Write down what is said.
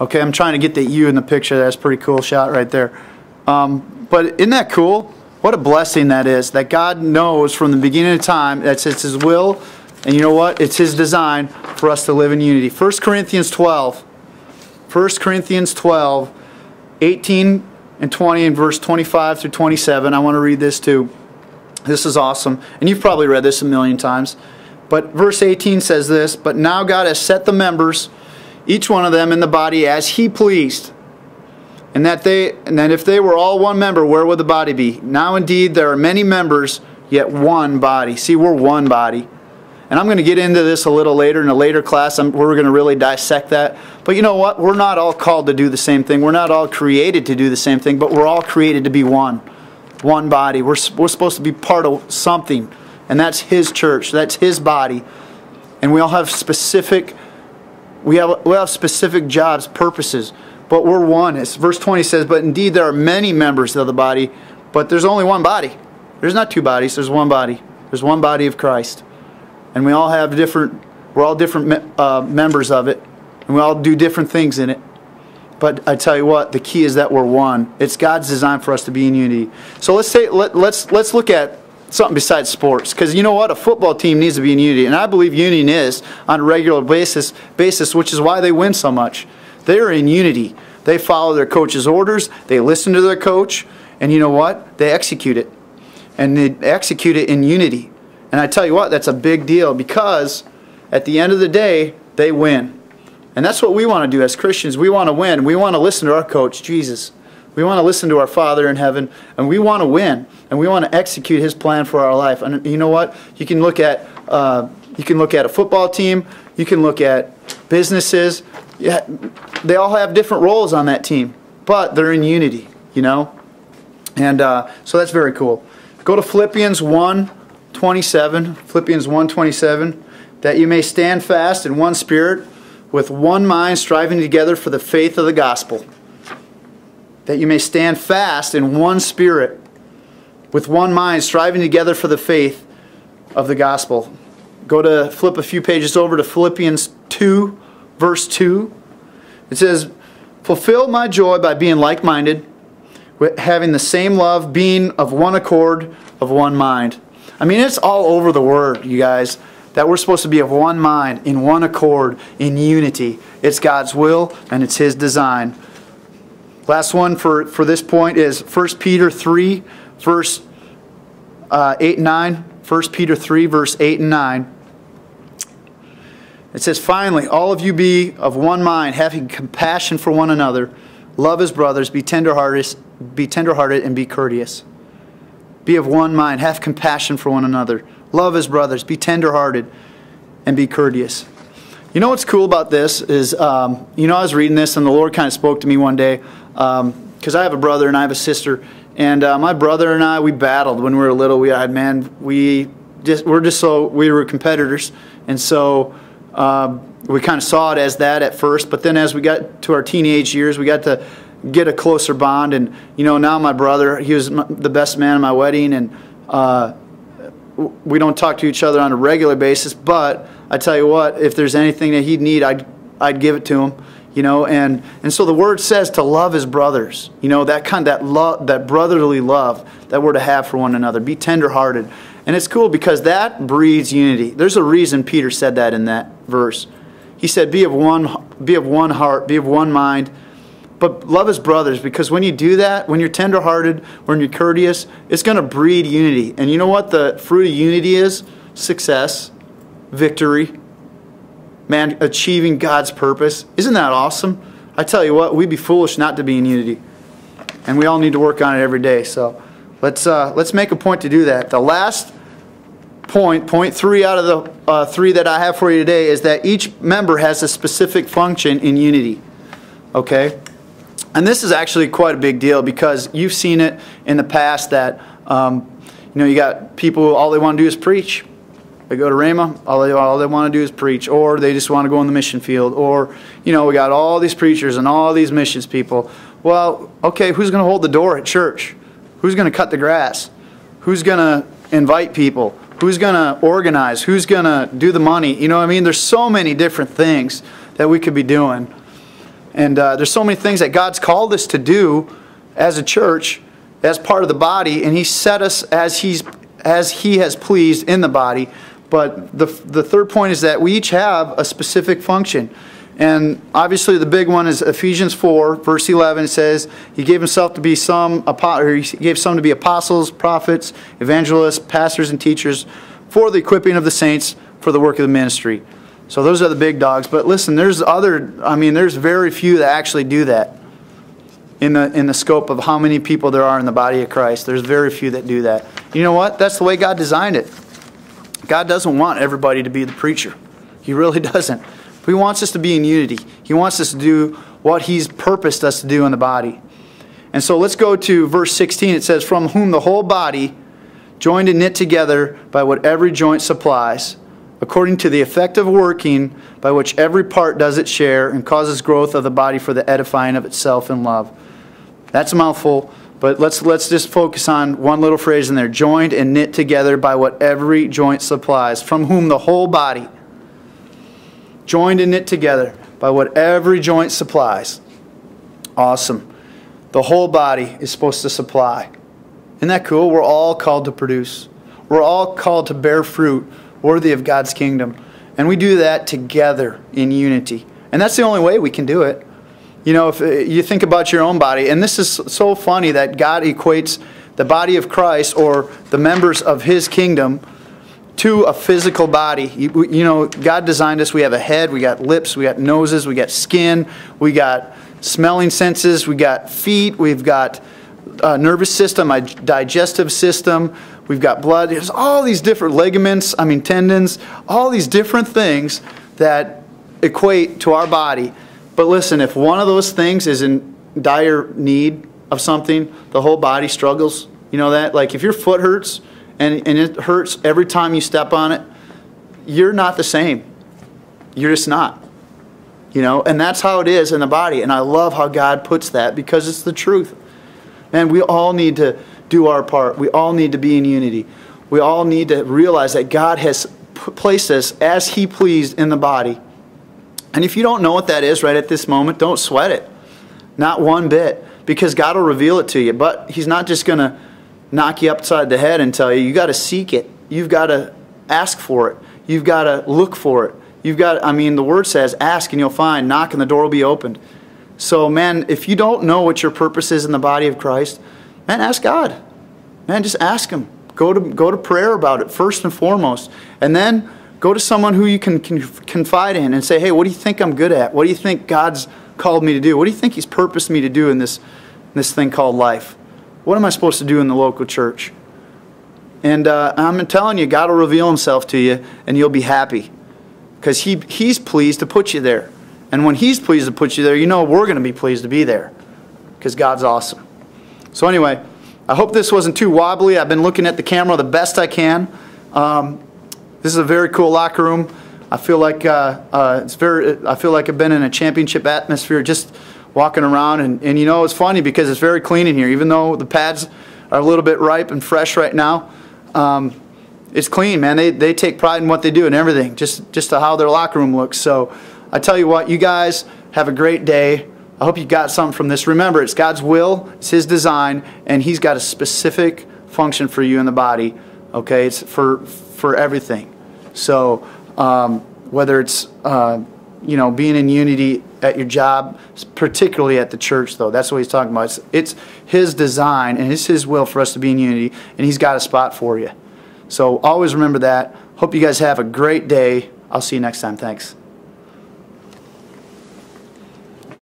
Okay, I'm trying to get the you in the picture. That's a pretty cool shot right there. But isn't that cool? What a blessing that is, that God knows from the beginning of time that it's His will, and you know what? It's His design for us to live in unity. 1 Corinthians 12. 1 Corinthians 12, 18 and 20 and verse 25 through 27. I want to read this too. This is awesome. And you've probably read this a million times. But verse 18 says this, "But now God has set the members, each one of them in the body as He pleased. And that if they were all one member, where would the body be? Now indeed there are many members, yet one body." See, we're one body. And I'm going to get into this a little later in a later class. We're going to really dissect that. But you know what? We're not all called to do the same thing. We're not all created to do the same thing. But we're all created to be one. One body. We're supposed to be part of something. And that's His church. That's His body. And we all have specific, we have specific jobs, purposes. But we're one. As verse 20 says, "But indeed there are many members of the body, but there's only one body." There's not two bodies. There's one body. There's one body of Christ. And we all have we're all different members of it. And we all do different things in it. But I tell you what, the key is that we're one. It's God's design for us to be in unity. So let's look at something besides sports. Because you know what? A football team needs to be in unity. And I believe union is on a regular basis, which is why they win so much. They're in unity. They follow their coach's orders. They listen to their coach. And you know what? They execute it. And they execute it in unity. And I tell you what, that's a big deal because at the end of the day, they win. And that's what we want to do as Christians. We want to win. We want to listen to our coach, Jesus. We want to listen to our Father in heaven. And we want to win. And we want to execute His plan for our life. And you know what? You can look at a football team. You can look at businesses. Yeah, they all have different roles on that team. But they're in unity, you know. And so that's very cool. Go to Philippians 1:27. Philippians 1:27. "That you may stand fast in one spirit, with one mind, striving together for the faith of the gospel." That you may stand fast in one spirit, with one mind, striving together for the faith of the gospel. Flip a few pages over to Philippians 2, verse 2. It says, "Fulfill my joy by being like-minded, having the same love, being of one accord, of one mind." I mean, it's all over the Word, you guys, that we're supposed to be of one mind, in one accord, in unity. It's God's will, and it's His design. Last one for this point is 1 Peter 3, verse 8 and 9. 1 Peter 3, verse 8 and 9. It says, "Finally, all of you be of one mind, having compassion for one another. Love as brothers, be tenderhearted and be courteous." Be of one mind, have compassion for one another. Love as brothers, be tenderhearted and be courteous. You know what's cool about this is, I was reading this and the Lord kind of spoke to me one day, because I have a brother and I have a sister. And my brother and I, we battled when we were little. We were competitors. And so we kind of saw it as that at first. But then as we got to our teenage years, we got to get a closer bond. And, now my brother, he was the best man at my wedding. And we don't talk to each other on a regular basis. But I tell you what, if there's anything that he'd need, I'd give it to him. And so the Word says to love as brothers. That brotherly love that we're to have for one another. Be tenderhearted. And it's cool because that breeds unity. There's a reason Peter said that in that verse. He said, be of one heart, be of one mind. But love as brothers, because when you do that, when you're tenderhearted, when you're courteous, it's going to breed unity. And you know what the fruit of unity is? Success, victory, man, achieving God's purpose. Isn't that awesome? I tell you what, we'd be foolish not to be in unity. And we all need to work on it every day. So let's make a point to do that. The last point 3 out of the 3 that I have for you today, is that each member has a specific function in unity. Okay? And this is actually quite a big deal, because you've seen it in the past that you got people, all they want to do is preach. They go to Rhema, all they want to do is preach, or they just want to go in the mission field, or we got all these preachers and all these missions people. Well, okay, who's going to hold the door at church? Who's going to cut the grass? Who's going to invite people? Who's going to organize? Who's going to do the money? You know what I mean? There's so many different things that we could be doing. And there's so many things that God's called us to do as a church, as part of the body, and He set us as He has pleased in the body. But the third point is that we each have a specific function. And obviously the big one is Ephesians 4, verse 11. It says, He gave Himself to be He gave some to be apostles, prophets, evangelists, pastors, and teachers for the equipping of the saints for the work of the ministry. So those are the big dogs. But listen, there's very few that actually do that in the scope of how many people there are in the body of Christ. There's very few that do that. You know what? That's the way God designed it. God doesn't want everybody to be the preacher. He really doesn't. He wants us to be in unity. He wants us to do what He's purposed us to do in the body. And so let's go to verse 16. It says, from whom the whole body, joined and knit together by what every joint supplies, according to the effective working by which every part does its share and causes growth of the body for the edifying of itself in love. That's a mouthful, but let's just focus on one little phrase in there. Joined and knit together by what every joint supplies, from whom the whole body, joined and knit together by what every joint supplies. Awesome. The whole body is supposed to supply. Isn't that cool? We're all called to produce. We're all called to bear fruit worthy of God's kingdom. And we do that together in unity. And that's the only way we can do it. You know, if you think about your own body, and this is so funny that God equates the body of Christ or the members of His kingdom to a physical body. You know, God designed us. We have a head, we got lips, we got noses, we got skin, we got smelling senses, we got feet, we've got a nervous system, a digestive system, we've got blood. There's all these different ligaments, tendons, all these different things that equate to our body. But listen, if one of those things is in dire need of something, the whole body struggles. You know that? Like if your foot hurts, and it hurts every time you step on it, you're not the same. You're just not. You know, and that's how it is in the body. And I love how God puts that because it's the truth. And we all need to do our part. We all need to be in unity. We all need to realize that God has placed us as He pleased in the body. And if you don't know what that is right at this moment, don't sweat it. Not one bit. Because God will reveal it to you. But He's not just going to knock you upside the head and tell you. You got to seek it. You've got to ask for it. You've got to look for it. You've got, the Word says, ask and you'll find. Knock and the door will be opened. So, man, if you don't know what your purpose is in the body of Christ, man, ask God. Man, just ask Him. Go to prayer about it first and foremost. And then go to someone who you can confide in and say, hey, what do you think I'm good at? What do you think God's called me to do? What do you think He's purposed me to do in this thing called life? What am I supposed to do in the local church? And I'm telling you, God will reveal Himself to you, and you'll be happy. Because He's pleased to put you there. And when He's pleased to put you there, you know we're going to be pleased to be there. Because God's awesome. So anyway, I hope this wasn't too wobbly. I've been looking at the camera the best I can. This is a very cool locker room. I feel like I feel like I've been in a championship atmosphere just walking around, and you know, it's funny because it's very clean in here. Even though the pads are a little bit ripe and fresh right now, it's clean, man. They take pride in what they do and everything, just to how their locker room looks. So I tell you what, you guys have a great day. I hope you got something from this. Remember, it's God's will, it's His design, and He's got a specific function for you in the body. Okay, it's for everything. So whether it's being in unity at your job, particularly at the church, though. That's what He's talking about. It's His design and it's His will for us to be in unity, and He's got a spot for you. So always remember that. Hope you guys have a great day. I'll see you next time. Thanks.